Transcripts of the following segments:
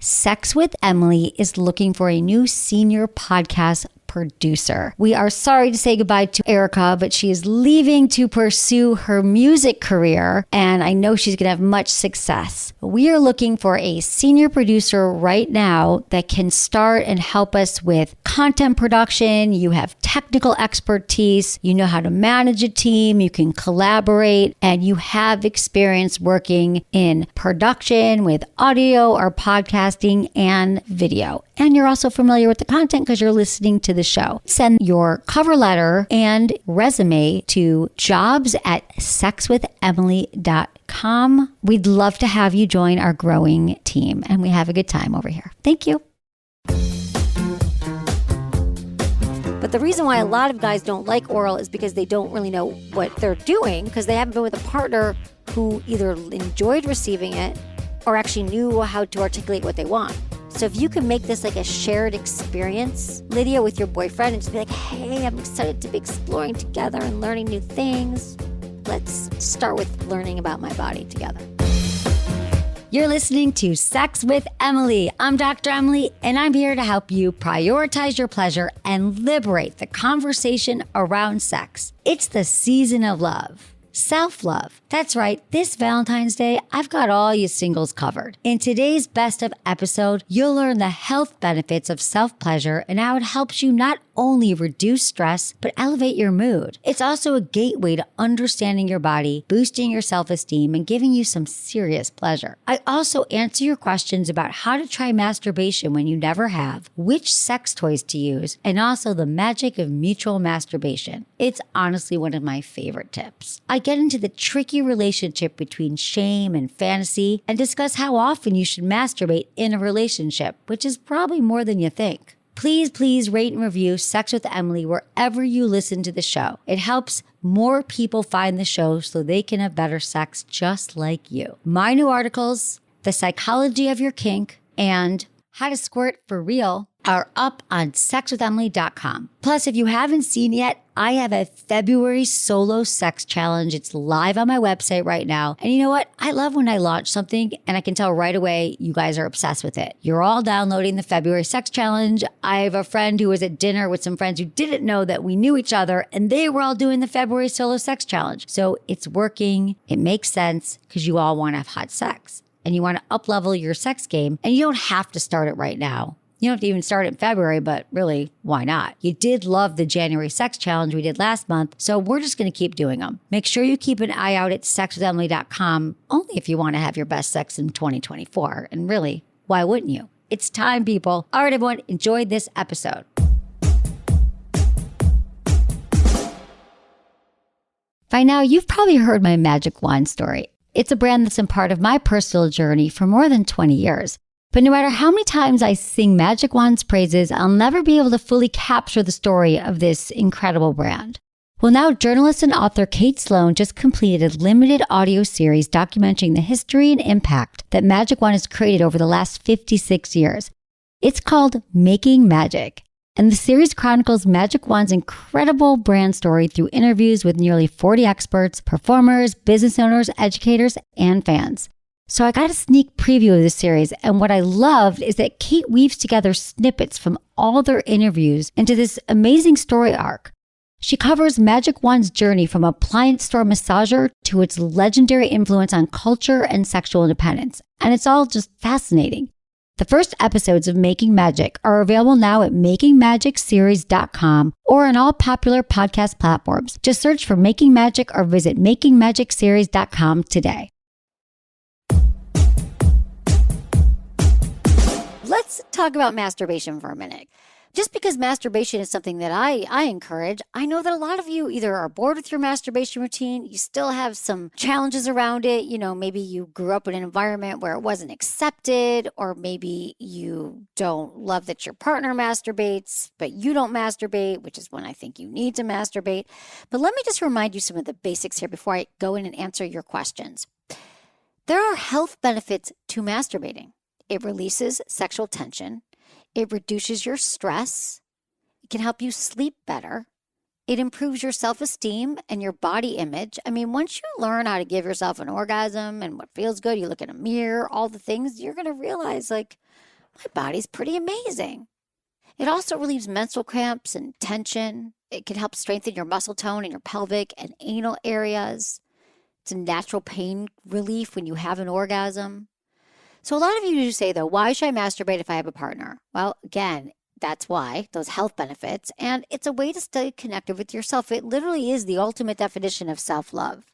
Sex with Emily is looking for a new senior podcast producer. We are sorry to say goodbye to Erica, but she is leaving to pursue her music career, and I know she's going to have much success. We are looking for a senior producer right now that can start and help us with content production. You have technical expertise, you know how to manage a team, you can collaborate, and you have experience working in production with audio or podcasting and video. And you're also familiar with the content because you're listening to the show. Send your cover letter and resume to jobs@sexwithemily.com. We'd love to have you join our growing team, and we have a good time over here. Thank you. But the reason why a lot of guys don't like oral is because they don't really know what they're doing, because they haven't been with a partner who either enjoyed receiving it or actually knew how to articulate what they want. So if you can make this like a shared experience, Lydia, with your boyfriend, and just be like, hey, I'm excited to be exploring together and learning new things. Let's start with learning about my body together. You're listening to Sex with Emily. I'm Dr. Emily, and I'm here to help you prioritize your pleasure and liberate the conversation around sex. It's the season of love. Self-love. That's right. This Valentine's Day, I've got all you singles covered. In today's best of episode, you'll learn the health benefits of self-pleasure and how it helps you not only reduce stress, but elevate your mood. It's also a gateway to understanding your body, boosting your self-esteem, and giving you some serious pleasure. I also answer your questions about how to try masturbation when you never have, which sex toys to use, and also the magic of mutual masturbation. It's honestly one of my favorite tips. I get into the tricky relationship between shame and fantasy and discuss how often you should masturbate in a relationship, which is probably more than you think. Please rate and review Sex with Emily wherever you listen to the show. It helps more people find the show so they can have better sex just like you. My new articles, The Psychology of Your Kink, and How to Squirt for Real are up on sexwithemily.com. Plus, if you haven't seen yet, I have a February solo sex challenge. It's live on my website right now. And you know what? I love when I launch something and I can tell right away you guys are obsessed with it. You're all downloading the February sex challenge. I have a friend who was at dinner with some friends who didn't know that we knew each other, and they were all doing the February solo sex challenge. So it's working. It makes sense because you all want to have hot sex and you want to up-level your sex game, and you don't have to start it right now. You don't have to even start in February, but really, why not? You did love the January sex challenge we did last month, so we're just going to keep doing them. Make sure you keep an eye out at sexwithemily.com, only if you want to have your best sex in 2024. And really, why wouldn't you? It's time, people. All right, everyone, enjoy this episode. By now, you've probably heard my Magic Wand story. It's a brand that's been part of my personal journey for more than 20 years. But no matter how many times I sing Magic Wand's praises, I'll never be able to fully capture the story of this incredible brand. Well, now journalist and author Kate Sloan just completed a limited audio series documenting the history and impact that Magic Wand has created over the last 56 years. It's called Making Magic, and the series chronicles Magic Wand's incredible brand story through interviews with nearly 40 experts, performers, business owners, educators, and fans. So I got a sneak preview of this series, and what I loved is that Kate weaves together snippets from all their interviews into this amazing story arc. She covers Magic Wand's journey from appliance store massager to its legendary influence on culture and sexual independence, and it's all just fascinating. The first episodes of Making Magic are available now at makingmagicseries.com or on all popular podcast platforms. Just search for Making Magic or visit makingmagicseries.com today. Let's talk about masturbation for a minute. Just because masturbation is something that I encourage, I know that a lot of you either are bored with your masturbation routine, you still have some challenges around it. You know, maybe you grew up in an environment where it wasn't accepted, or maybe you don't love that your partner masturbates, but you don't masturbate, which is when I think you need to masturbate. But let me just remind you some of the basics here before I go in and answer your questions. There are health benefits to masturbating. It releases sexual tension. It reduces your stress. It can help you sleep better. It improves your self-esteem and your body image. I mean, once you learn how to give yourself an orgasm and what feels good, you look in a mirror, all the things, you're going to realize, like, my body's pretty amazing. It also relieves menstrual cramps and tension. It can help strengthen your muscle tone in your pelvic and anal areas. It's a natural pain relief when you have an orgasm. So a lot of you do say, though, why should I masturbate if I have a partner? Well, again, that's why, those health benefits. And it's a way to stay connected with yourself. It literally is the ultimate definition of self-love.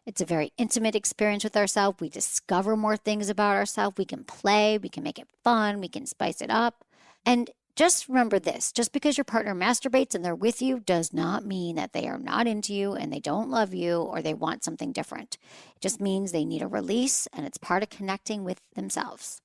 It's a very intimate experience with ourselves. We discover more things about ourselves. We can play. We can make it fun. We can spice it up. And just remember this, just because your partner masturbates and they're with you does not mean that they are not into you and they don't love you or they want something different. It just means they need a release and it's part of connecting with themselves.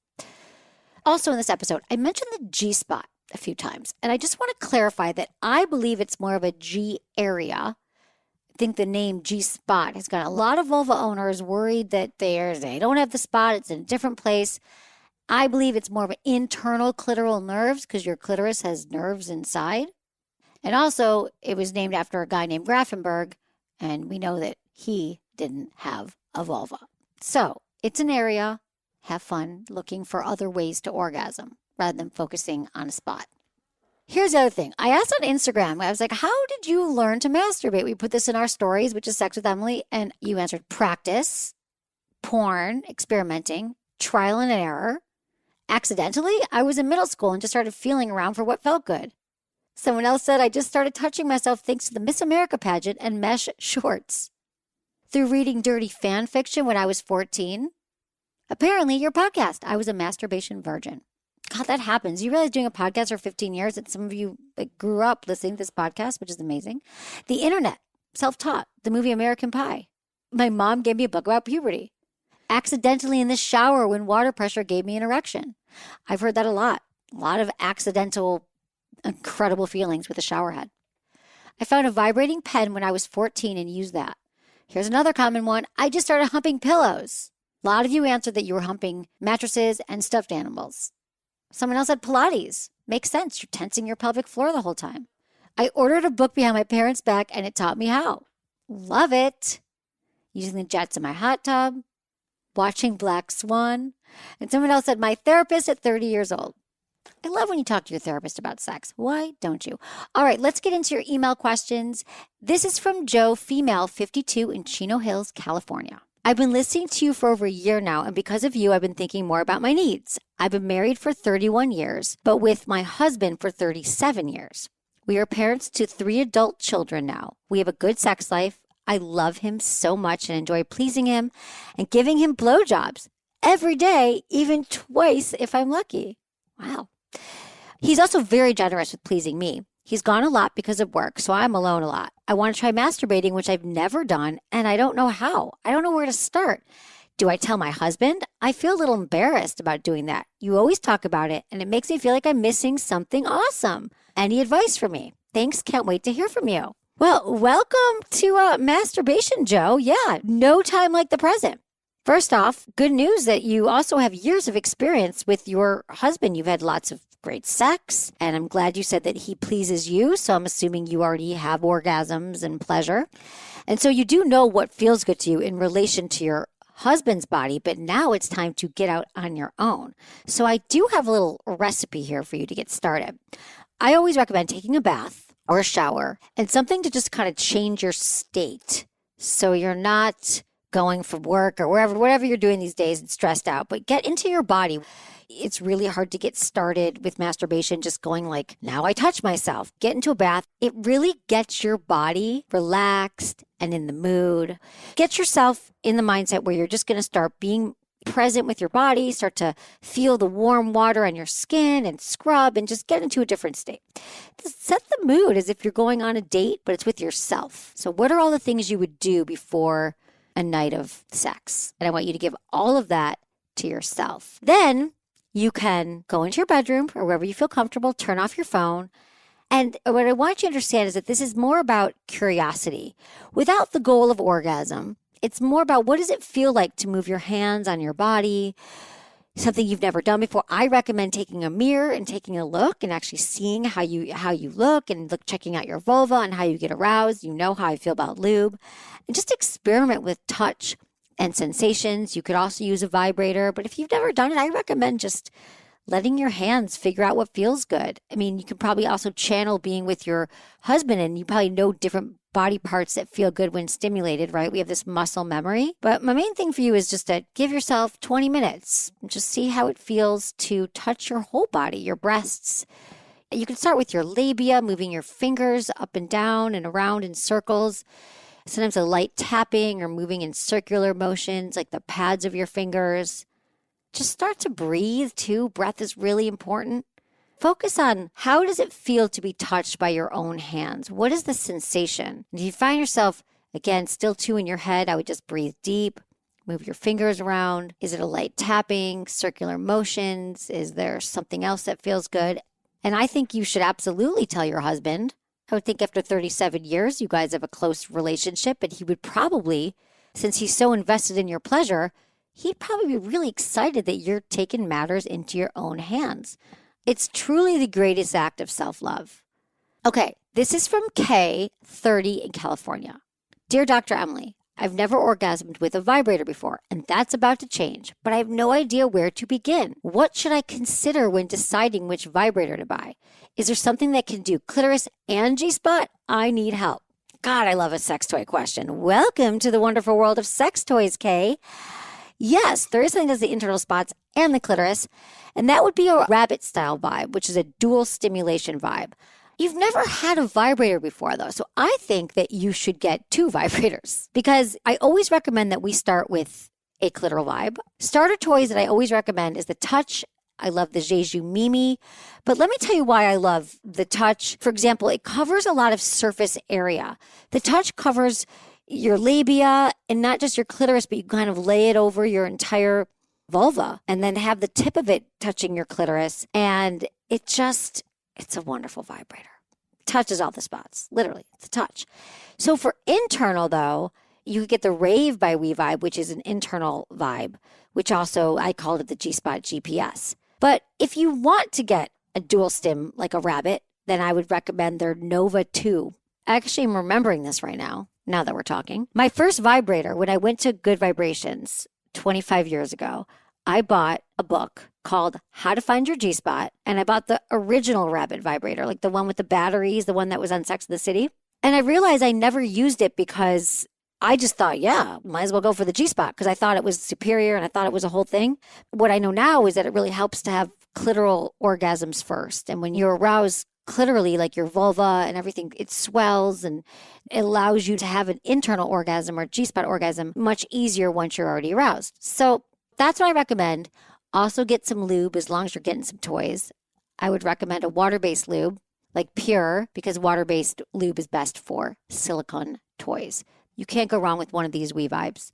Also in this episode, I mentioned the G-spot a few times, and I just want to clarify that I believe it's more of a G area. I think the name G-spot has got a lot of vulva owners worried that they don't have the spot, it's in a different place. I believe it's more of an internal clitoral nerves because your clitoris has nerves inside. And also, it was named after a guy named Grafenberg, and we know that he didn't have a vulva. So, it's an area. Have fun looking for other ways to orgasm rather than focusing on a spot. Here's the other thing. I asked on Instagram, I was like, how did you learn to masturbate? We put this in our stories, which is Sex with Emily, and you answered practice, porn, experimenting, trial and error. Accidentally, I was in middle school and just started feeling around for what felt good. Someone else said, I just started touching myself thanks to the Miss America pageant and mesh shorts. Through reading dirty fan fiction when I was 14. Apparently, your podcast, I was a masturbation virgin. God, that happens. You realize doing a podcast for 15 years that some of you grew up listening to this podcast, which is amazing. The internet, self-taught, the movie American Pie. My mom gave me a book about puberty. Accidentally in the shower when water pressure gave me an erection. I've heard that a lot. A lot of accidental, incredible feelings with a shower head. I found a vibrating pen when I was 14 and used that. Here's another common one. I just started humping pillows. A lot of you answered that you were humping mattresses and stuffed animals. Someone else said Pilates. Makes sense. You're tensing your pelvic floor the whole time. I ordered a book behind my parents' back and it taught me how. Love it. Using the jets in my hot tub. Watching Black Swan. And someone else said, my therapist at 30 years old. I love when you talk to your therapist about sex. Why don't you? All right, let's get into your email questions. This is from Joe, female, 52 in Chino Hills, California. I've been listening to you for over a year now, and because of you, I've been thinking more about my needs. I've been married for 31 years, but with my husband for 37 years. We are parents to 3 adult children now. We have a good sex life. I love him so much and enjoy pleasing him and giving him blowjobs every day, even twice if I'm lucky. Wow. He's also very generous with pleasing me. He's gone a lot because of work, so I'm alone a lot. I want to try masturbating, which I've never done, and I don't know how. I don't know where to start. Do I tell my husband? I feel a little embarrassed about doing that. You always talk about it, and it makes me feel like I'm missing something awesome. Any advice for me? Thanks. Can't wait to hear from you. Well, welcome to masturbation, Joe. Yeah, no time like the present. First off, good news that you also have years of experience with your husband. You've had lots of great sex, and I'm glad you said that he pleases you. So I'm assuming you already have orgasms and pleasure. And so you do know what feels good to you in relation to your husband's body, but now it's time to get out on your own. So I do have a little recipe here for you to get started. I always recommend taking a bath or a shower and something to just kind of change your state. So you're not going from work or whatever you're doing these days and stressed out, but get into your body. It's really hard to get started with masturbation just going like, now I touch myself. Get into a bath. It really gets your body relaxed and in the mood. Get yourself in the mindset where you're just going to start being present with your body, start to feel the warm water on your skin and scrub and just get into a different state. Just set the mood as if you're going on a date, but it's with yourself. So what are all the things you would do before a night of sex? And I want you to give all of that to yourself. Then you can go into your bedroom or wherever you feel comfortable, turn off your phone. And what I want you to understand is that this is more about curiosity without the goal of orgasm. It's more about what does it feel like to move your hands on your body, something you've never done before. I recommend taking a mirror and taking a look and actually seeing how you look and checking out your vulva and how you get aroused. You know how I feel about lube. And just experiment with touch and sensations. You could also use a vibrator, but if you've never done it, I recommend just letting your hands figure out what feels good. I mean, you can probably also channel being with your husband, and you probably know different body parts that feel good when stimulated, right? We have this muscle memory. But my main thing for you is just to give yourself 20 minutes. Just see how it feels to touch your whole body, your breasts. You can start with your labia, moving your fingers up and down and around in circles. Sometimes a light tapping or moving in circular motions, like the pads of your fingers. Just start to breathe too. Breath is really important. Focus on how does it feel to be touched by your own hands? What is the sensation? And if you find yourself, again, still too in your head, I would just breathe deep, move your fingers around. Is it a light tapping, circular motions? Is there something else that feels good? And I think you should absolutely tell your husband. I would think after 37 years, you guys have a close relationship, and he would probably, since he's so invested in your pleasure, he'd probably be really excited that you're taking matters into your own hands. It's truly the greatest act of self-love. Okay, this is from Kay, 30 in California. Dear Dr. Emily, I've never orgasmed with a vibrator before, and that's about to change, but I have no idea where to begin. What should I consider when deciding which vibrator to buy? Is there something that can do clitoris and G-spot? I need help. God, I love a sex toy question. Welcome to the wonderful world of sex toys, Kay. Yes, there is something that does the internal spots and the clitoris, and that would be a rabbit-style vibe, which is a dual stimulation vibe. You've never had a vibrator before, though, so I think that you should get 2 vibrators, because I always recommend that we start with a clitoral vibe. Starter toys that I always recommend is the Touch. I love the Jeju Mimi, but let me tell you why I love the Touch. For example, it covers a lot of surface area. The Touch covers your labia and not just your clitoris, but you kind of lay it over your entire vulva and then have the tip of it touching your clitoris. And it's a wonderful vibrator. Touches all the spots. Literally, it's a touch. So for internal, though, you could get the Rave by WeVibe, which is an internal vibe, which also I called it the G-Spot GPS. But if you want to get a dual stim like a rabbit, then I would recommend their Nova 2. Actually, I'm remembering this right now that we're talking. My first vibrator, when I went to Good Vibrations 25 years ago, I bought a book called How to Find Your G-Spot, and I bought the original rabbit vibrator, like the one with the batteries, the one that was on Sex and the City. And I realized I never used it because I just thought, yeah, might as well go for the G-Spot because I thought it was superior and I thought it was a whole thing. What I know now is that it really helps to have clitoral orgasms first. And when you're aroused clitorally, like your vulva and everything, it swells and it allows you to have an internal orgasm or G-spot orgasm much easier once you're already aroused. So that's what I recommend. Also get some lube as long as you're getting some toys. I would recommend a water-based lube like Pure, because water-based lube is best for silicone toys. You can't go wrong with one of these WeVibes.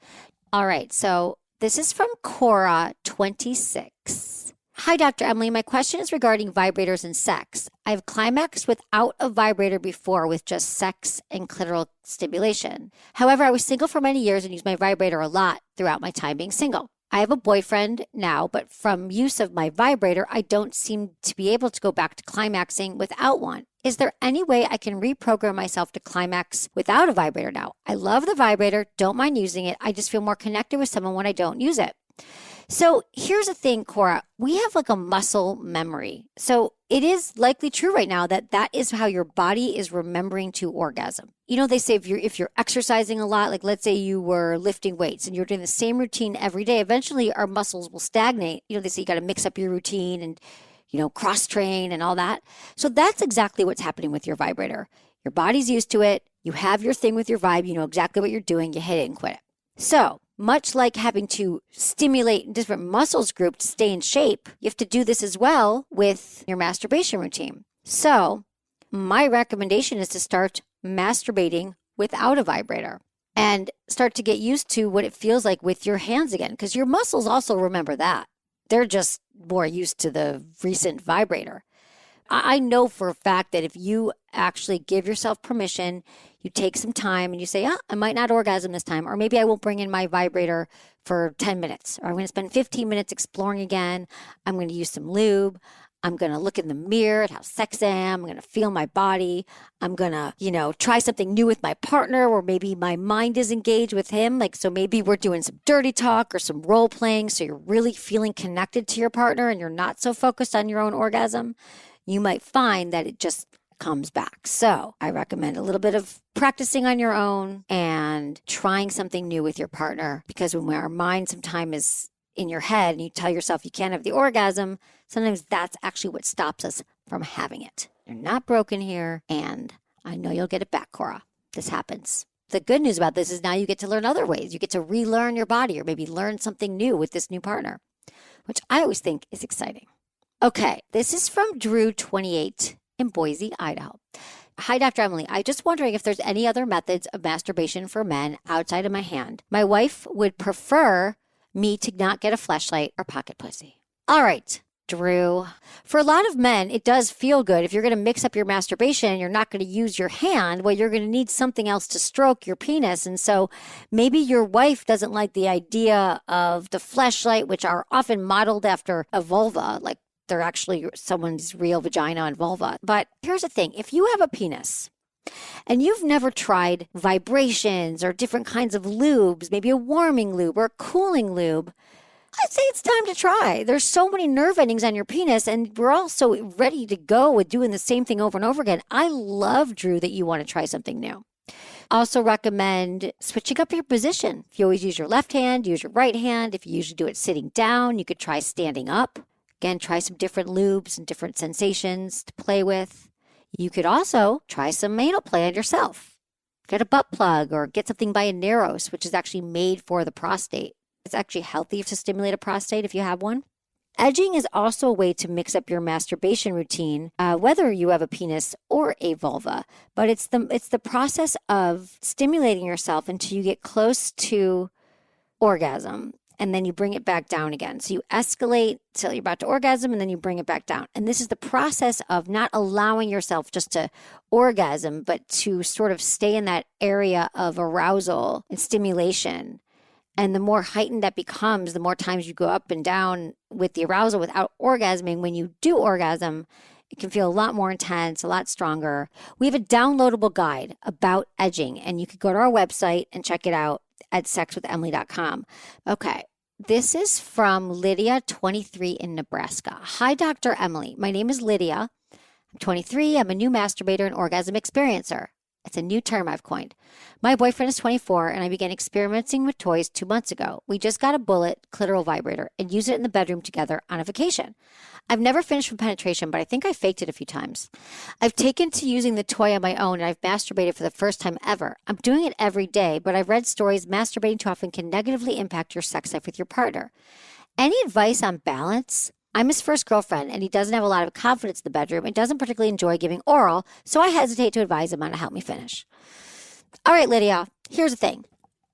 All right, so this is from Cora, 26. Hi, Dr. Emily. My question is regarding vibrators and sex. I've climaxed without a vibrator before with just sex and clitoral stimulation. However, I was single for many years and used my vibrator a lot throughout my time being single. I have a boyfriend now, but from use of my vibrator, I don't seem to be able to go back to climaxing without one. Is there any way I can reprogram myself to climax without a vibrator now? I love the vibrator, don't mind using it. I just feel more connected with someone when I don't use it. So here's the thing, Cora, we have like a muscle memory. So it is likely true right now that that is how your body is remembering to orgasm. You know, they say if you're exercising a lot, like let's say you were lifting weights and you're doing the same routine every day, eventually our muscles will stagnate. You know, they say you got to mix up your routine and, you know, cross train and all that. So that's exactly what's happening with your vibrator. Your body's used to it. You have your thing with your vibe. You know exactly what you're doing. You hit it and quit it. So much like having to stimulate different muscles group to stay in shape, you have to do this as well with your masturbation routine. So my recommendation is to start masturbating without a vibrator and start to get used to what it feels like with your hands again, because your muscles also remember that. They're just more used to the recent vibrator. I know for a fact that if you actually give yourself permission, you take some time and you say, I might not orgasm this time, or maybe I won't bring in my vibrator for 10 minutes, or I'm going to spend 15 minutes exploring again. I'm going to use some lube. I'm going to look in the mirror at how sexy I am. I'm going to feel my body. I'm going to, try something new with my partner, or maybe my mind is engaged with him. So maybe we're doing some dirty talk or some role playing. So you're really feeling connected to your partner and you're not so focused on your own orgasm. You might find that it just comes back. So I recommend a little bit of practicing on your own and trying something new with your partner, because when our mind sometimes is in your head and you tell yourself you can't have the orgasm, sometimes that's actually what stops us from having it. You're not broken here, and I know you'll get it back, Cora. This happens. The good news about this is now you get to learn other ways. You get to relearn your body, or maybe learn something new with this new partner, which I always think is exciting. Okay, this is from Drew, 28, in Boise, Idaho. Hi, Dr. Emily. I'm just wondering if there's any other methods of masturbation for men outside of my hand. My wife would prefer me to not get a fleshlight or pocket pussy. All right, Drew. For a lot of men, it does feel good. If you're going to mix up your masturbation and you're not going to use your hand, well, you're going to need something else to stroke your penis. And so maybe your wife doesn't like the idea of the fleshlight, which are often modeled after a vulva, like they're actually someone's real vagina and vulva. But here's the thing. If you have a penis and you've never tried vibrations or different kinds of lubes, maybe a warming lube or a cooling lube, I'd say it's time to try. There's so many nerve endings on your penis, and we're all so ready to go with doing the same thing over and over again. I love, Drew, that you want to try something new. Also recommend switching up your position. If you always use your left hand, use your right hand. If you usually do it sitting down, you could try standing up. Again, try some different lubes and different sensations to play with. You could also try some anal play on yourself. Get a butt plug or get something by a Neros, which is actually made for the prostate. It's actually healthy to stimulate a prostate if you have one. Edging is also a way to mix up your masturbation routine, whether you have a penis or a vulva. But it's the process of stimulating yourself until you get close to orgasm. And then you bring it back down again. So you escalate till you're about to orgasm, and then you bring it back down. And this is the process of not allowing yourself just to orgasm, but to sort of stay in that area of arousal and stimulation. And the more heightened that becomes, the more times you go up and down with the arousal without orgasming. When you do orgasm, it can feel a lot more intense, a lot stronger. We have a downloadable guide about edging, and you could go to our website and check it out at sexwithemily.com. Okay. This is from Lydia, 23, in Nebraska. Hi, Dr. Emily. My name is Lydia. I'm 23. I'm a new masturbator and orgasm experiencer. It's a new term I've coined. My boyfriend is 24, and I began experimenting with toys 2 months ago. We just got a bullet clitoral vibrator and used it in the bedroom together on a vacation. I've never finished with penetration, but I think I faked it a few times. I've taken to using the toy on my own, and I've masturbated for the first time ever. I'm doing it every day, but I've read stories masturbating too often can negatively impact your sex life with your partner. Any advice on balance? I'm his first girlfriend, and he doesn't have a lot of confidence in the bedroom and doesn't particularly enjoy giving oral, so I hesitate to advise him on how to help me finish. All right, Lydia, here's the thing.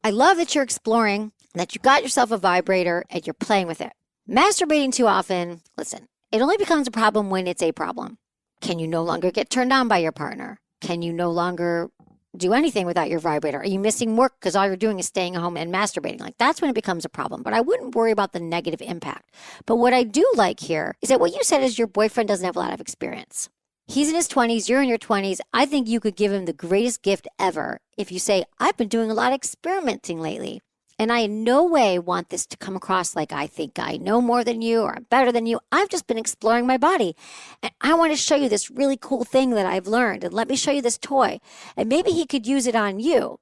I love that you're exploring, that you got yourself a vibrator, and you're playing with it. Masturbating too often, listen, it only becomes a problem when it's a problem. Can you no longer get turned on by your partner? Can you no longer do anything without your vibrator? Are you missing work because all you're doing is staying home and masturbating? That's when it becomes a problem. But I wouldn't worry about the negative impact. But what I do like here is that what you said is your boyfriend doesn't have a lot of experience. He's in his 20s, you're in your 20s. I think you could give him the greatest gift ever if you say, I've been doing a lot of experimenting lately. And I in no way want this to come across like I think I know more than you or I'm better than you. I've just been exploring my body. And I want to show you this really cool thing that I've learned. And let me show you this toy. And maybe he could use it on you.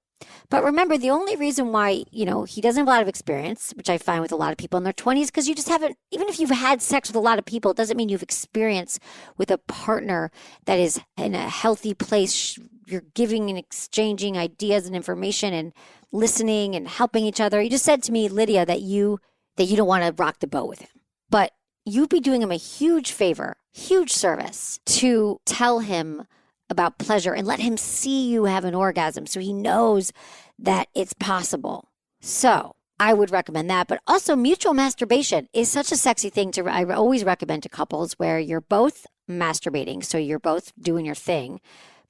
But remember, the only reason why, he doesn't have a lot of experience, which I find with a lot of people in their 20s, because you just haven't, even if you've had sex with a lot of people, it doesn't mean you've experienced with a partner that is in a healthy place. You're giving and exchanging ideas and information and listening and helping each other. You just said to me, Lydia, that you don't want to rock the boat with him. But you'd be doing him a huge favor, huge service to tell him about pleasure and let him see you have an orgasm so he knows that it's possible. So I would recommend that. But also mutual masturbation is such a sexy thing I always recommend to couples where you're both masturbating. So you're both doing your thing.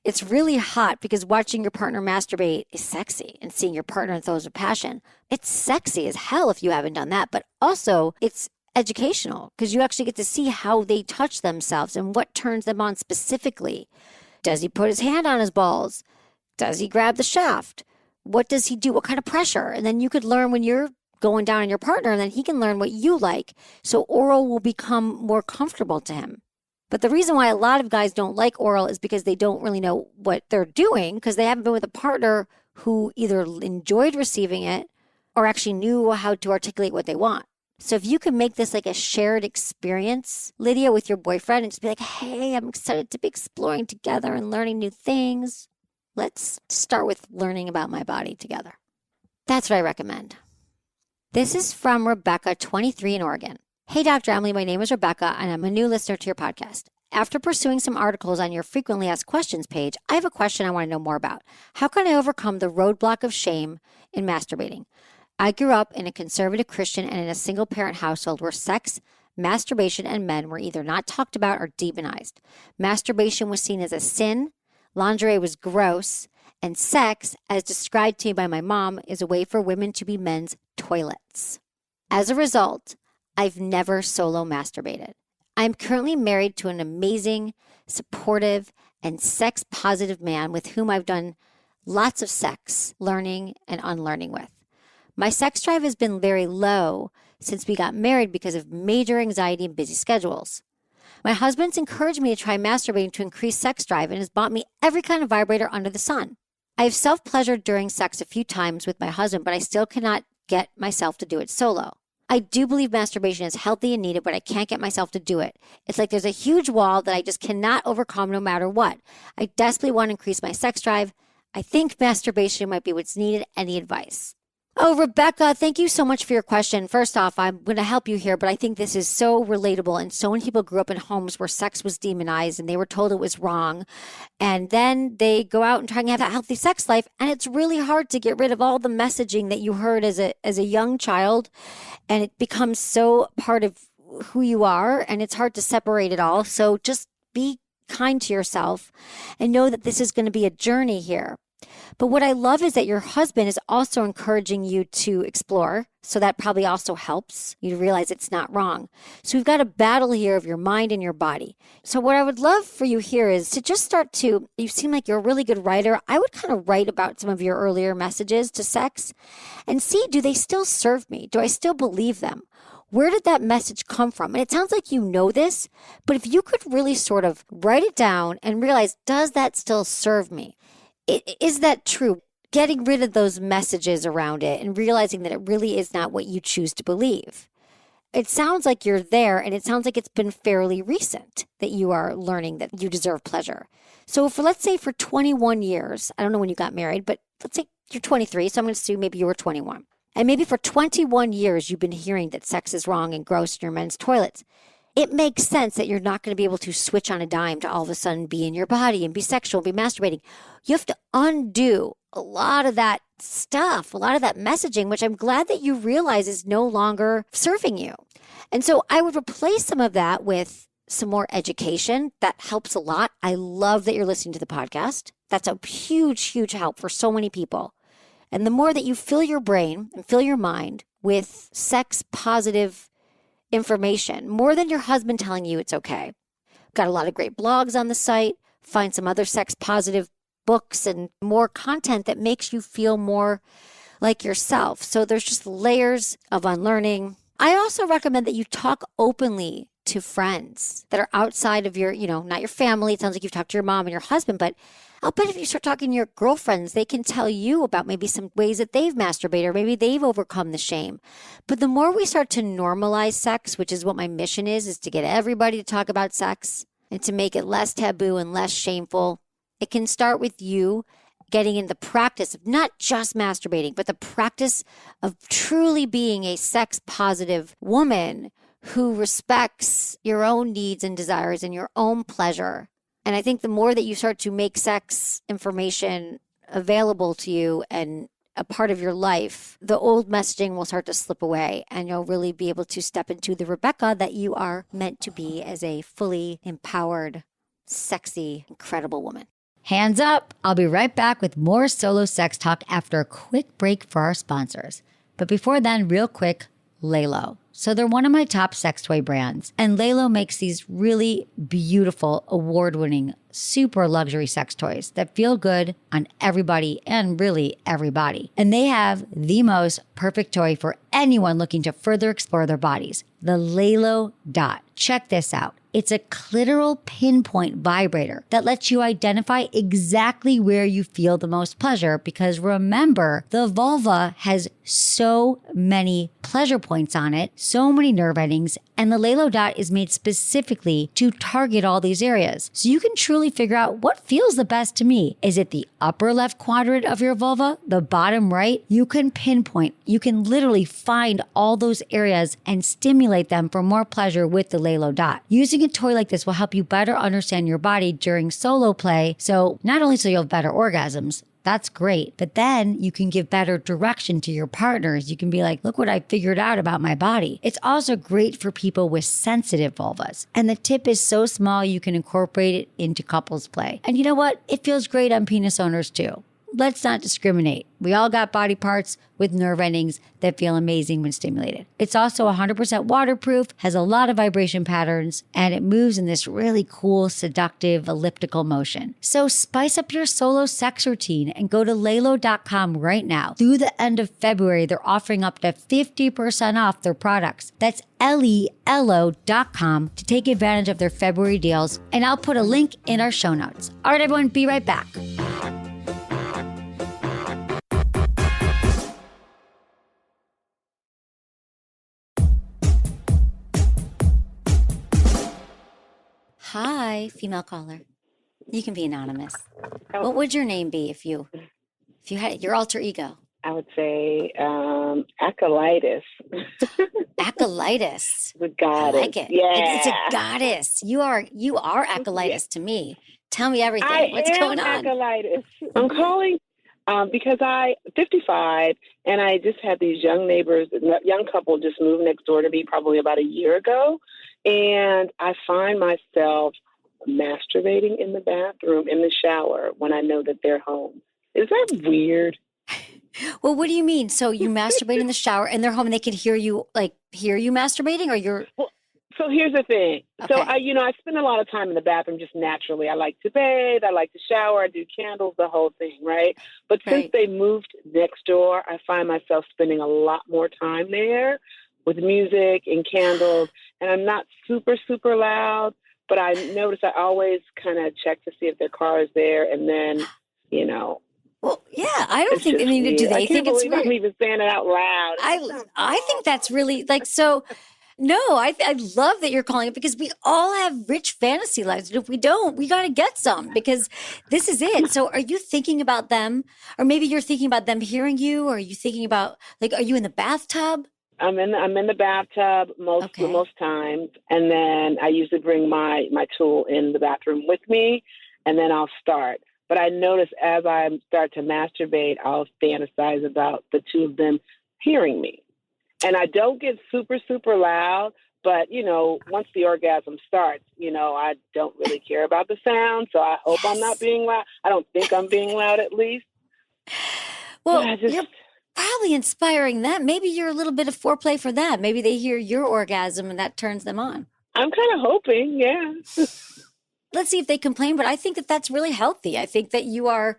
It's really hot because watching your partner masturbate is sexy, and seeing your partner in throes of passion. It's sexy as hell if you haven't done that. But also it's educational because you actually get to see how they touch themselves and what turns them on specifically. Does he put his hand on his balls? Does he grab the shaft? What does he do? What kind of pressure? And then you could learn when you're going down on your partner, and then he can learn what you like. So oral will become more comfortable to him. But the reason why a lot of guys don't like oral is because they don't really know what they're doing because they haven't been with a partner who either enjoyed receiving it or actually knew how to articulate what they want. So if you can make this like a shared experience, Lydia, with your boyfriend, and just be like, hey, I'm excited to be exploring together and learning new things. Let's start with learning about my body together. That's what I recommend. This is from Rebecca, 23 in Oregon. Hey, Dr. Emily, my name is Rebecca, and I'm a new listener to your podcast. After pursuing some articles on your frequently asked questions page, I have a question I want to know more about. How can I overcome the roadblock of shame in masturbating? I grew up in a conservative Christian and in a single-parent household where sex, masturbation, and men were either not talked about or demonized. Masturbation was seen as a sin, lingerie was gross, and sex, as described to me by my mom, is a way for women to be men's toilets. As a result, I've never solo masturbated. I'm currently married to an amazing, supportive, and sex-positive man with whom I've done lots of sex, learning, and unlearning with. My sex drive has been very low since we got married because of major anxiety and busy schedules. My husband's encouraged me to try masturbating to increase sex drive and has bought me every kind of vibrator under the sun. I have self-pleasured during sex a few times with my husband, but I still cannot get myself to do it solo. I do believe masturbation is healthy and needed, but I can't get myself to do it. It's like there's a huge wall that I just cannot overcome no matter what. I desperately want to increase my sex drive. I think masturbation might be what's needed. Any advice? Oh, Rebecca, thank you so much for your question. First off, I'm going to help you here, but I think this is so relatable. And so many people grew up in homes where sex was demonized and they were told it was wrong. And then they go out and try and have a healthy sex life. And it's really hard to get rid of all the messaging that you heard as a young child. And it becomes so part of who you are. And it's hard to separate it all. So just be kind to yourself and know that this is going to be a journey here. But what I love is that your husband is also encouraging you to explore. So that probably also helps you to realize it's not wrong. So we've got a battle here of your mind and your body. So what I would love for you here is to just you seem like you're a really good writer. I would kind of write about some of your earlier messages to sex and see, do they still serve me? Do I still believe them? Where did that message come from? And it sounds like you know this, but if you could really sort of write it down and realize, does that still serve me? Is that true? Getting rid of those messages around it and realizing that it really is not what you choose to believe. It sounds like you're there, and it sounds like it's been fairly recent that you are learning that you deserve pleasure. So let's say for 21 years, I don't know when you got married, but let's say you're 23, so I'm going to assume maybe you were 21. And maybe for 21 years, you've been hearing that sex is wrong and gross in your men's toilets. It makes sense that you're not going to be able to switch on a dime to all of a sudden be in your body and be sexual and be masturbating. You have to undo a lot of that stuff, a lot of that messaging, which I'm glad that you realize is no longer serving you. And so I would replace some of that with some more education. That helps a lot. I love that you're listening to the podcast. That's a huge, huge help for so many people. And the more that you fill your brain and fill your mind with sex positive information, more than your husband telling you it's okay. Got a lot of great blogs on the site. Find some other sex positive books and more content that makes you feel more like yourself. So there's just layers of unlearning. I also recommend that you talk openly to friends that are outside of your, not your family. It sounds like you've talked to your mom and your husband, but I'll bet if you start talking to your girlfriends, they can tell you about maybe some ways that they've masturbated or maybe they've overcome the shame. But the more we start to normalize sex, which is what my mission is to get everybody to talk about sex and to make it less taboo and less shameful. It can start with you getting in the practice of not just masturbating, but the practice of truly being a sex positive woman who respects your own needs and desires and your own pleasure. And I think the more that you start to make sex information available to you and a part of your life, the old messaging will start to slip away and you'll really be able to step into the Rebecca that you are meant to be as a fully empowered, sexy, incredible woman. Hands up. I'll be right back with more solo sex talk after a quick break for our sponsors. But before then, real quick, Lalo. So they're one of my top sex toy brands. And Lalo makes these really beautiful, award-winning, super luxury sex toys that feel good on everybody and really everybody. And they have the most perfect toy for anyone looking to further explore their bodies, the Lalo Dot. Check this out. It's a clitoral pinpoint vibrator that lets you identify exactly where you feel the most pleasure because remember, the vulva has so many pleasure points on it, so many nerve endings, and the Lalo Dot is made specifically to target all these areas. So you can truly figure out what feels the best to me. Is it the upper left quadrant of your vulva? The bottom right? You can pinpoint. You can literally find all those areas and stimulate them for more pleasure with the Lalo Dot. Using a toy like this will help you better understand your body during solo play. So not only so you'll have better orgasms, that's great. But then you can give better direction to your partners. You can be like, look what I figured out about my body. It's also great for people with sensitive vulvas. And the tip is so small, you can incorporate it into couples play. And you know what? It feels great on penis owners too. Let's not discriminate. We all got body parts with nerve endings that feel amazing when stimulated. It's also 100% waterproof, has a lot of vibration patterns, and it moves in this really cool, seductive, elliptical motion. So spice up your solo sex routine and go to Lalo.com right now. Through the end of February, they're offering up to 50% off their products. That's Lelo.com to take advantage of their February deals, and I'll put a link in our show notes. All right, everyone, be right back. Hi, female caller. You can be anonymous. What would your name be if you had your alter ego? I would say acolytus. Acolytus. The goddess. I like it. Yeah. It's a goddess. You are acolytus to me. Tell me everything. What's going on? Acolytus. I'm calling because I'm 55 and I just had these young neighbors, a young couple just moved next door to me probably about a year ago. And I find myself masturbating in the bathroom, in the shower, when I know that they're home. Is that weird? Well, what do you mean? So you masturbate in the shower and they're home and they can hear you masturbating, or you're... Well, so here's the thing. Okay. So I spend a lot of time in the bathroom just naturally. I like to bathe. I like to shower. I do candles, the whole thing, right? But since they moved next door, I find myself spending a lot more time there with music and candles. And I'm not super, super loud, but I notice I always kind of check to see if their car is there. And then, Well, yeah, I don't think they need to do. They think it's weird. I'm even saying it out loud. I think that's really so. No, I love that you're calling it because we all have rich fantasy lives. And if we don't, we got to get some because this is it. So are you thinking about them, or maybe you're thinking about them hearing you, or are you thinking about are you in the bathtub? I'm in the bathtub most times, and then I usually bring my tool in the bathroom with me, and then I'll start. But I notice as I start to masturbate, I'll fantasize about the two of them hearing me. And I don't get super, super loud, but, once the orgasm starts, I don't really care about the sound, so I hope I'm not being loud. I don't think I'm being loud, at least. Well, you're probably inspiring them. Maybe you're a little bit of foreplay for them. Maybe they hear your orgasm and that turns them on. I'm kind of hoping, yeah. Let's see if they complain, but I think that that's really healthy. I think that you are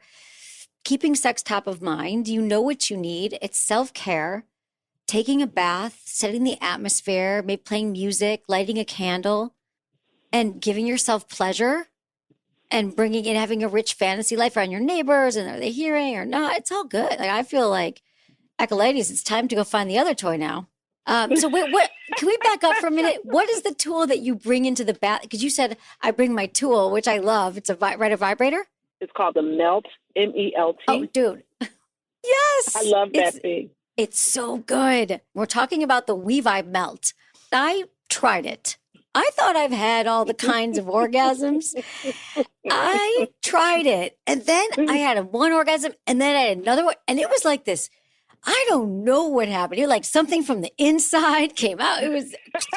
keeping sex top of mind. You know what you need. It's self-care, taking a bath, setting the atmosphere, maybe playing music, lighting a candle, and giving yourself pleasure and bringing in, having a rich fantasy life around your neighbors. And are they hearing or not? It's all good. I feel like, acolytes, it's time to go find the other toy now. So wait, what? Can we back up for a minute? What is the tool that you bring into the bath? Because you said I bring my tool, which I love. It's a vibrator. It's called the Melt, MELT. Oh, dude, yes, I love that thing. It's so good. We're talking about the WeVibe Melt. I tried it. I thought I've had all the kinds of orgasms. I tried it. And then I had one orgasm and then I had another one. And it was like this. I don't know what happened. It like something from the inside came out. It was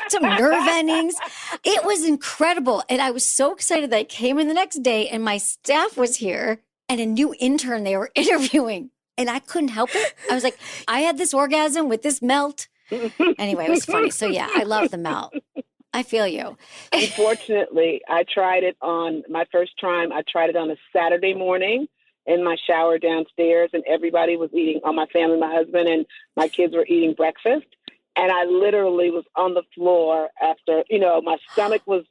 some nerve endings. It was incredible. And I was so excited that I came in the next day and my staff was here and a new intern they were interviewing. And I couldn't help it. I was like, I had this orgasm with this melt. Anyway, it was funny. So yeah, I love the melt. I feel you. Unfortunately, I tried it on my first time. I tried it on a Saturday morning in my shower downstairs, and everybody was eating, all my family, my husband, and my kids were eating breakfast. And I literally was on the floor after, my stomach was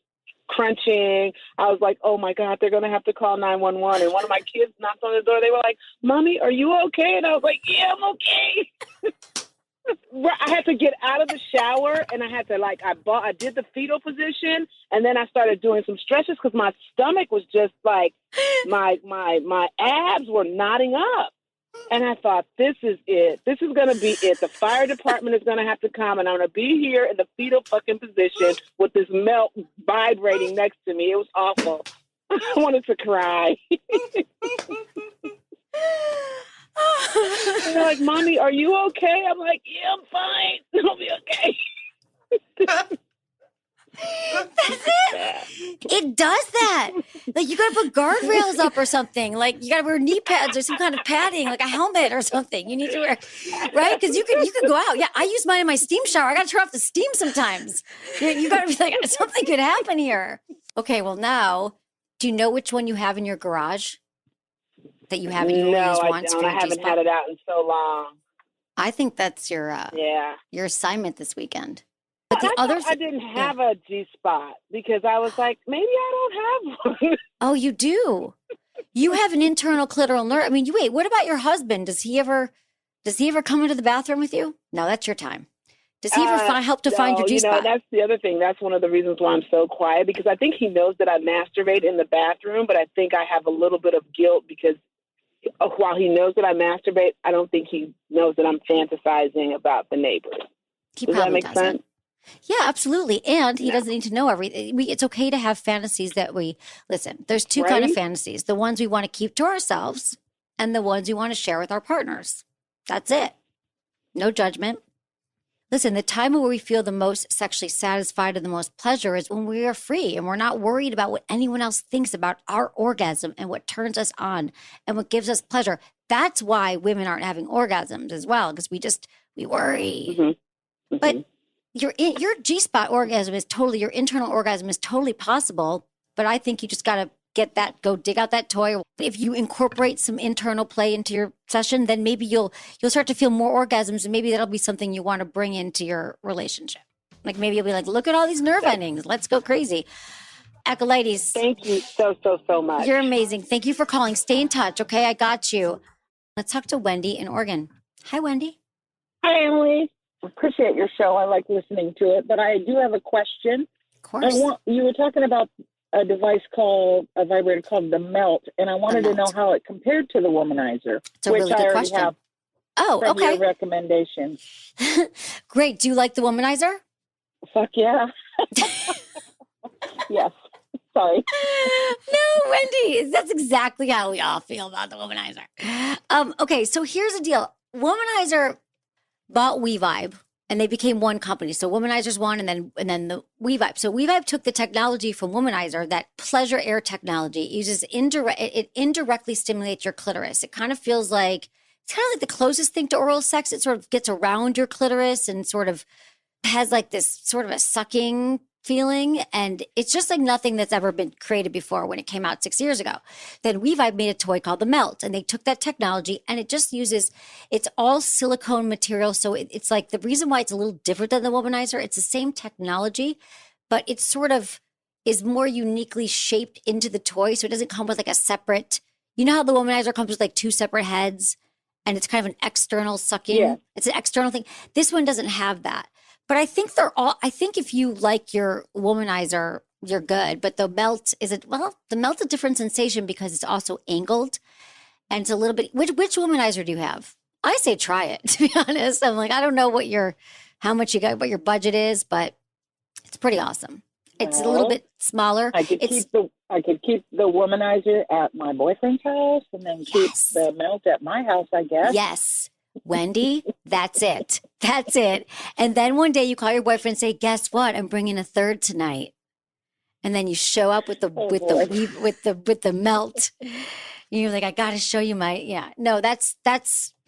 crunching. I was like, oh my God, they're going to have to call 911. And one of my kids knocked on the door. They were like, Mommy, are you okay? And I was like, yeah, I'm okay. I had to get out of the shower and I had to I did the fetal position and then I started doing some stretches because my stomach was just like, my abs were knotting up. And I thought, this is it. This is going to be it. The fire department is going to have to come and I'm going to be here in the fetal fucking position with this melt vibrating next to me. It was awful. I wanted to cry. And they're like, Mommy, are you okay? I'm like, yeah, I'm fine. I'll be okay. That's it. It does that. Like you got to put guardrails up or something. Like you got to wear knee pads or some kind of padding, like a helmet or something. You need to wear, right? Because you could go out. Yeah, I use mine in my steam shower. I got to turn off the steam sometimes. You got to be like, something could happen here. Okay, well now, do you know which one you have in your garage? That you haven't used once? No, I don't. I haven't had it out in so long. I think that's your assignment this weekend. But the others, I didn't have a G-spot because I was like, maybe I don't have one. Oh, you do. You have an internal clitoral nerve. I mean, wait. What about your husband? Does he ever come into the bathroom with you? No, that's your time. Does he ever help to find your G-spot? That's the other thing. That's one of the reasons why I'm so quiet because I think he knows that I masturbate in the bathroom, but I think I have a little bit of guilt because while he knows that I masturbate, I don't think he knows that I'm fantasizing about the neighbors. Does that make sense? Yeah, absolutely. And he doesn't need to know everything. It's okay to have fantasies that listen, there's two kind of fantasies. The ones we want to keep to ourselves and the ones we want to share with our partners. That's it. No judgment. Listen, the time where we feel the most sexually satisfied and the most pleasure is when we are free and we're not worried about what anyone else thinks about our orgasm and what turns us on and what gives us pleasure. That's why women aren't having orgasms as well, because we worry. Mm-hmm. Mm-hmm. But your G-spot orgasm is your internal orgasm is totally possible. But I think you just got to go dig out that toy. If you incorporate some internal play into your session, then maybe you'll start to feel more orgasms and maybe that'll be something you want to bring into your relationship. Like maybe you'll be like, look at all these nerve endings. Let's go crazy. Acolytes. Thank you so much. You're amazing. Thank you for calling. Stay in touch. Okay. I got you. Let's talk to Wendy in Oregon. Hi, Wendy. Hi, Emily. Appreciate your show. I like listening to it, but I do have a question. Of course. You were talking about a vibrator called the Melt, and I wanted to know how it compared to the Womanizer. It's a really good question. Have from your recommendation. Great. Do you like the Womanizer? Fuck yeah. Yes. Sorry. No, Wendy, that's exactly how we all feel about the Womanizer. Okay, so here's the deal. Womanizer bought WeVibe. And they became one company. So Womanizer's one, and then the WeVibe. So WeVibe took the technology from Womanizer, that pleasure air technology. It uses it indirectly stimulates your clitoris. It kind of feels like it's kind of like the closest thing to oral sex. It sort of gets around your clitoris and sort of has like this sort of a sucking feeling. And it's just like nothing that's ever been created before when it came out 6 years ago. Then WeVibe made a toy called the Melt, and they took that technology and it just it's all silicone material. So it's like the reason why it's a little different than the Womanizer, it's the same technology, but it sort of is more uniquely shaped into the toy. So it doesn't come with like a separate, you know how the Womanizer comes with like two separate heads and it's kind of an external sucking. Yeah. It's an external thing. This one doesn't have that. But I think if you like your Womanizer, you're good. But the Melt the Melt's a different sensation because it's also angled and it's a little bit, which Womanizer do you have? I say try it, to be honest. I'm like, I don't know how much you got, what your budget is, but it's pretty awesome. It's a little bit smaller. I could keep the womanizer at my boyfriend's house, and then keep the melt at my house, I guess. Yes, Wendy, that's it. That's it. And then one day you call your boyfriend and say, "Guess what? I'm bringing a third tonight." And then you show up with the melt. You're like, "I got to show you my." No, that's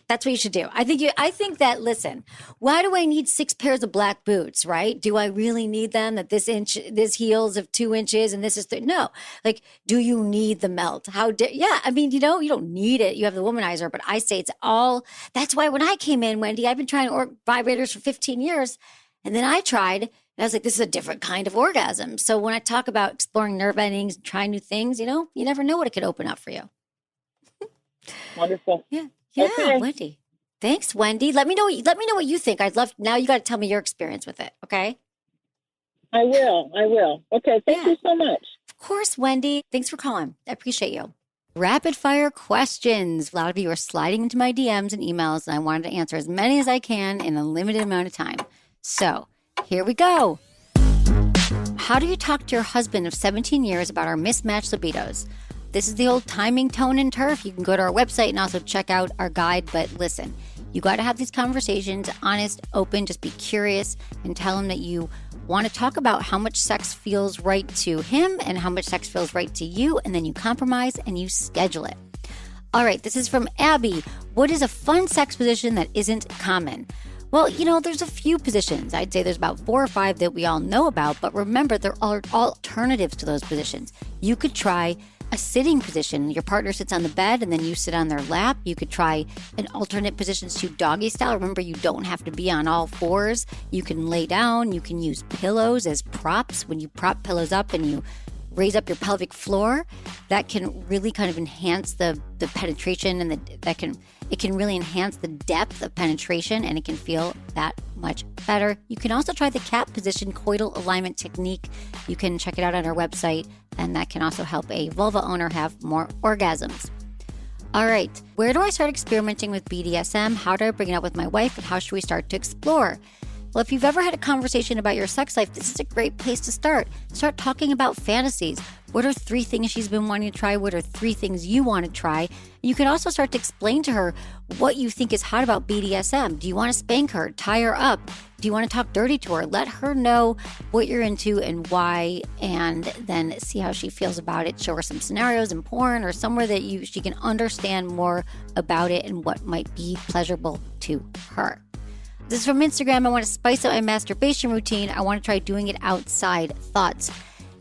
what you should do. I think that, listen, why do I need 6 pairs of black boots, right? Do I really need them? That this heel's of 2 inches and this is no. Like, do you need the melt? I mean, you don't need it. You have the womanizer, but I say it's all. That's why when I came in, Wendy, I've been trying vibrators for 15 years. And then I tried, and I was like, this is a different kind of orgasm. So when I talk about exploring nerve endings and trying new things, you never know what it could open up for you. Wonderful. Yeah. Yeah, okay. Wendy. Thanks, Wendy. Let me know what you think. I'd love, now you got to tell me your experience with it. Okay. I will. Okay. Thank you so much. Of course, Wendy. Thanks for calling. I appreciate you. Rapid fire questions. A lot of you are sliding into my DMs and emails, and I wanted to answer as many as I can in a limited amount of time. So here we go. How do you talk to your husband of 17 years about our mismatched libidos? This is the old timing, tone, and turf. You can go to our website and also check out our guide. But listen, you got to have these conversations, honest, open, just be curious and tell him that you want to talk about how much sex feels right to him and how much sex feels right to you. And then you compromise and you schedule it. All right, this is from Abby. What is a fun sex position that isn't common? Well, there's a few positions. I'd say there's about 4 or 5 that we all know about. But remember, there are alternatives to those positions. You could try a sitting position. Your partner sits on the bed and then you sit on their lap. You could try an alternate positions to doggy style. Remember, you don't have to be on all 4s. You can lay down. You can use pillows as props. When you prop pillows up and you raise up your pelvic floor, that can really kind of enhance the penetration, and it can really enhance the depth of penetration, and it can feel that much better. You can also try the cat position coital alignment technique. You can check it out on our website, and that can also help a vulva owner have more orgasms. All right, where do I start experimenting with BDSM? How do I bring it up with my wife, and how should we start to explore? Well, if you've ever had a conversation about your sex life, this is a great place to start. Start talking about fantasies. What are 3 things she's been wanting to try? What are 3 things you want to try? You can also start to explain to her what you think is hot about BDSM. Do you want to spank her, tie her up? Do you want to talk dirty to her? Let her know what you're into and why, and then see how she feels about it. Show her some scenarios in porn or somewhere that she can understand more about it and what might be pleasurable to her. This is from Instagram. I want to spice up my masturbation routine. I want to try doing it outside. Thoughts?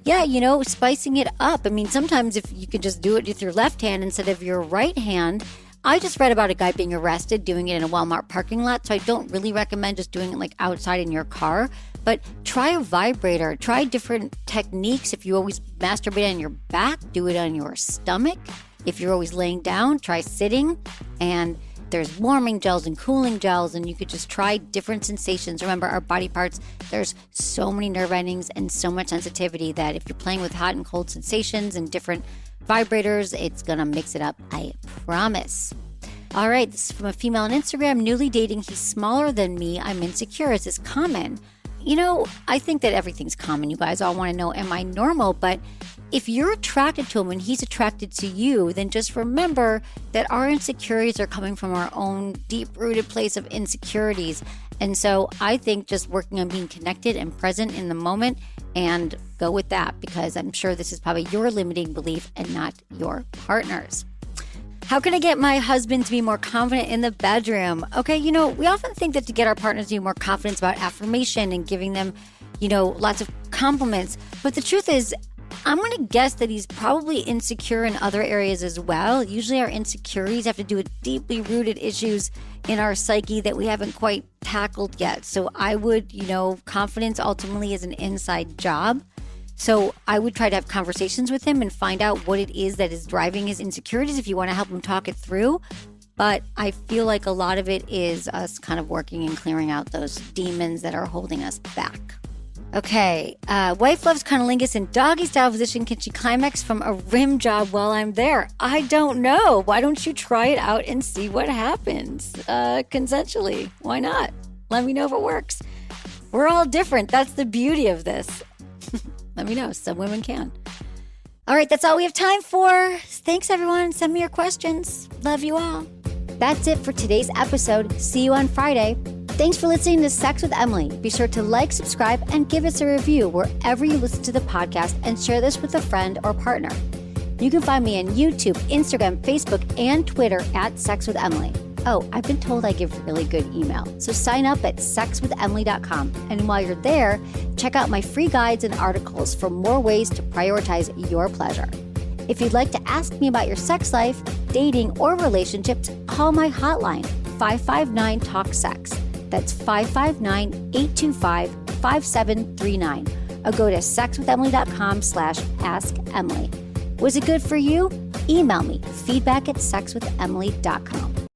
Yeah, spicing it up. I mean, sometimes if you could just do it with your left hand instead of your right hand. I just read about a guy being arrested doing it in a Walmart parking lot, so I don't really recommend just doing it like outside in your car. But try a vibrator. Try different techniques. If you always masturbate on your back, do it on your stomach. If you're always laying down, try sitting. And there's warming gels and cooling gels, and you could just try different sensations. Remember, our body parts, there's so many nerve endings and so much sensitivity that if you're playing with hot and cold sensations and different vibrators, it's going to mix it up, I promise. All right, this is from a female on Instagram. Newly dating, he's smaller than me. I'm insecure. Is this common? I think that everything's common. You guys all want to know, am I normal? But if you're attracted to him and he's attracted to you, then just remember that our insecurities are coming from our own deep-rooted place of insecurities. And so I think just working on being connected and present in the moment, and go with that, because I'm sure this is probably your limiting belief and not your partner's. How can I get my husband to be more confident in the bedroom? Okay, we often think that to get our partners to be more confident about affirmation and giving them, lots of compliments. But the truth is, I'm going to guess that he's probably insecure in other areas as well. Usually our insecurities have to do with deeply rooted issues in our psyche that we haven't quite tackled yet. So I would, confidence ultimately is an inside job. So I would try to have conversations with him and find out what it is that is driving his insecurities if you want to help him talk it through. But I feel like a lot of it is us kind of working and clearing out those demons that are holding us back. Okay, wife loves cunnilingus in doggy style position. Can she climax from a rim job while I'm there? I don't know. Why don't you try it out and see what happens consensually? Why not? Let me know if it works. We're all different. That's the beauty of this. Let me know. Some women can. All right, that's all we have time for. Thanks, everyone. Send me your questions. Love you all. That's it for today's episode. See you on Friday. Thanks for listening to Sex with Emily. Be sure to like, subscribe, and give us a review wherever you listen to the podcast, and share this with a friend or partner. You can find me on YouTube, Instagram, Facebook, and Twitter at Sex with Emily. Oh, I've been told I give really good email, so sign up at sexwithemily.com. And while you're there, check out my free guides and articles for more ways to prioritize your pleasure. If you'd like to ask me about your sex life, dating, or relationships, call my hotline, 559-TALK-SEX. That's 559-825-5739. Or go to sexwithemily.com/askemily. Was it good for you? Email me, feedback@sexwithemily.com.